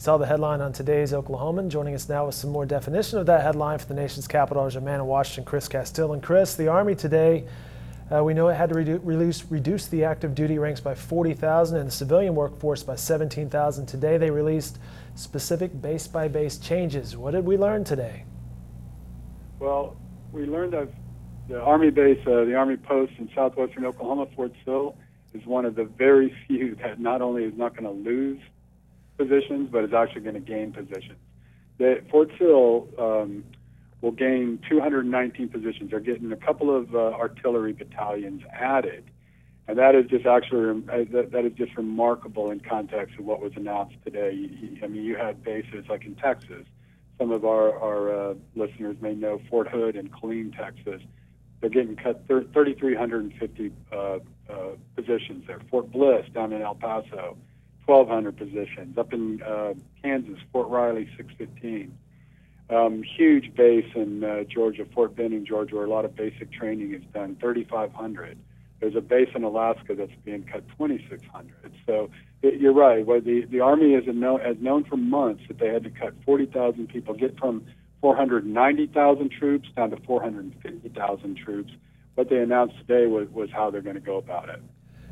saw the headline on today's Oklahoman. Joining us now with some more definition of that headline for the nation's capital is our man in Washington, Chris Castile. And Chris, the Army today, we know it had to reduce the active duty ranks by 40,000 and the civilian workforce by 17,000. Today they released specific base-by-base changes. What did we learn today? Well, we learned that the Army base, the Army post in southwestern Oklahoma, Fort Sill, is one of the very few that not only is not going to lose positions, but is actually going to gain positions. Fort Sill will gain 219 positions. They're getting a couple of artillery battalions added, and that is just actually that is just remarkable in context of what was announced today. I mean, you had bases like in Texas. Some of our listeners may know Fort Hood and Killeen, Texas. They're getting cut 3,350 positions there. Fort Bliss down in El Paso, 1,200 positions. Up in Kansas, Fort Riley, 615. Huge base in Georgia, Fort Benning, Georgia, where a lot of basic training is done, 3,500. There's a base in Alaska that's being cut 2,600. So you're right. Well, the Army has known for months that they had to cut 40,000 people, get from 490,000 troops down to 450,000 troops. What they announced today was how they're going to go about it.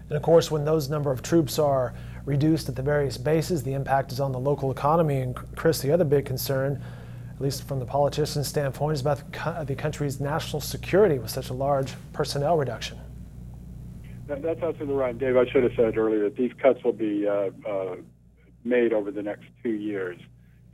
And of course, when those number of troops are reduced at the various bases, the impact is on the local economy. And Chris, the other big concern, at least from the politician's standpoint, is about the country's national security with such a large personnel reduction. That's absolutely right, Dave. I should have said earlier that these cuts will be made over the next 2 years,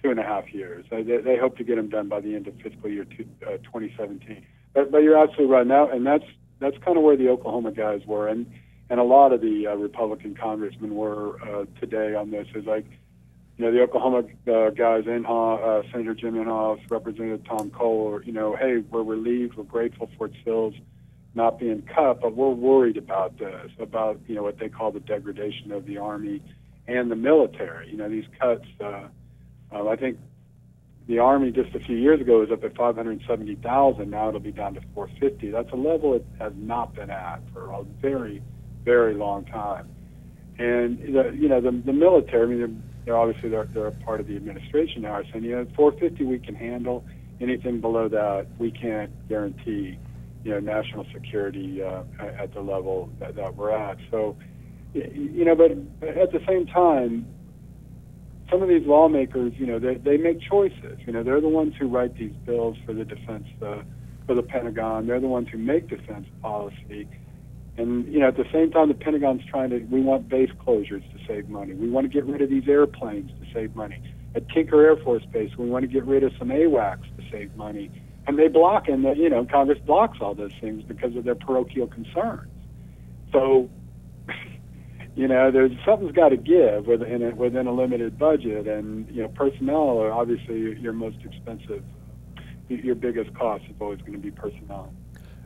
2.5 years. They hope to get them done by the end of fiscal year 2017. But you're absolutely right now, and that's kind of where the Oklahoma guys were, and a lot of the Republican congressmen were today on this. Is like, you know, the Oklahoma guys, Senator Jim Inhofe, Representative Tom Cole, you know, hey, we're relieved, we're grateful Fort Sill's not being cut, but we're worried about this, about, you know, what they call the degradation of the Army and the military. You know, these cuts, I think the Army just a few years ago was up at 570,000. Now it'll be down to 450. That's a level it has not been at for a very, very long time. And, you know, the military, I mean, they're obviously they're a part of the administration now, are saying, you know, 450 we can handle. Anything below that, we can't guarantee, you know, national security at the level that we're at. So, you know, but at the same time, some of these lawmakers, you know, they make choices. You know, they're the ones who write these bills for the defense, for the Pentagon. They're the ones who make defense policy. And, you know, at the same time, the Pentagon's we want base closures to save money. We want to get rid of these airplanes to save money. At Tinker Air Force Base, we want to get rid of some AWACS to save money. And they block, and you know, Congress blocks all those things because of their parochial concerns. So, you know, something's got to give within a limited budget, and you know, personnel are obviously your most expensive. Your biggest cost is always going to be personnel.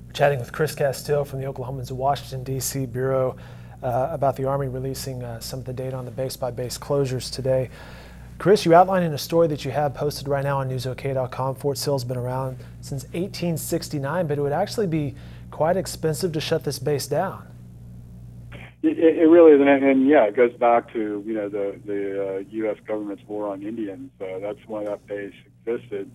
We're chatting with Chris Castile from the Oklahoman's Washington, D.C. Bureau about the Army releasing some of the data on the base-by-base closures today. Chris, you outlined in a story that you have posted right now on newsok.com, Fort Sill's been around since 1869, but it would actually be quite expensive to shut this base down. It really is, and yeah, it goes back to, you know, the U.S. government's war on Indians. That's why that base existed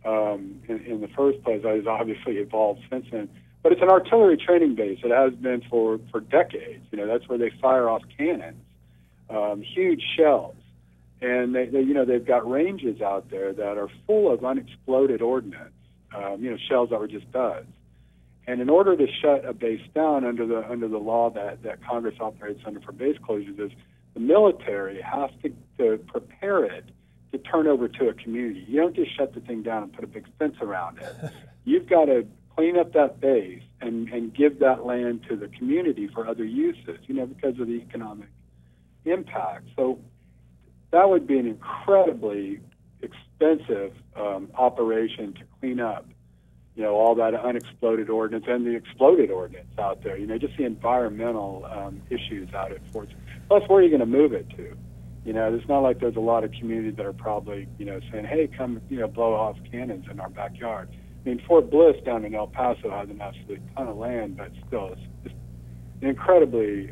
in the first place. It has obviously evolved since then. But it's an artillery training base. It has been for decades. You know, that's where they fire off cannons, huge shells. And you know, they've got ranges out there that are full of unexploded ordnance, you know, shells that were just duds. And in order to shut a base down under the law that Congress operates under for base closures, is the military has to prepare it to turn over to a community. You don't just shut the thing down and put a big fence around it. You've got to clean up that base and give that land to the community for other uses, you know, because of the economic impact. So that would be an incredibly expensive operation to clean up, you know, all that unexploded ordnance and the exploded ordnance out there. You know, just the environmental issues out at Fort Sill. Plus, where are you going to move it to? You know, it's not like there's a lot of communities that are probably, you know, saying, hey, come, you know, blow off cannons in our backyard. I mean, Fort Bliss down in El Paso has an absolute ton of land, but still, it's just an incredibly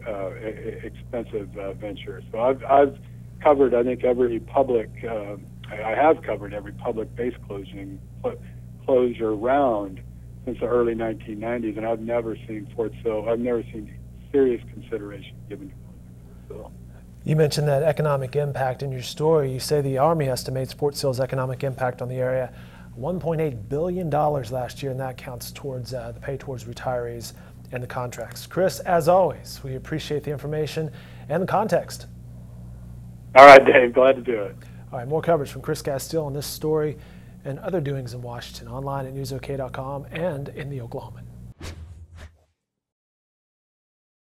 expensive venture. So I've covered, I think, every public. I have covered every public base closure round since the early 1990s, and I've never seen Fort Sill. I've never seen serious consideration given to Fort Sill. You mentioned that economic impact in your story. You say the Army estimates Fort Sill's economic impact on the area $1.8 billion last year, and that counts towards the pay towards retirees and the contracts. Chris, as always, we appreciate the information and the context. All right, Dave, glad to do it. All right, more coverage from Chris Castile on this story and other doings in Washington online at newsok.com and in the Oklahoman.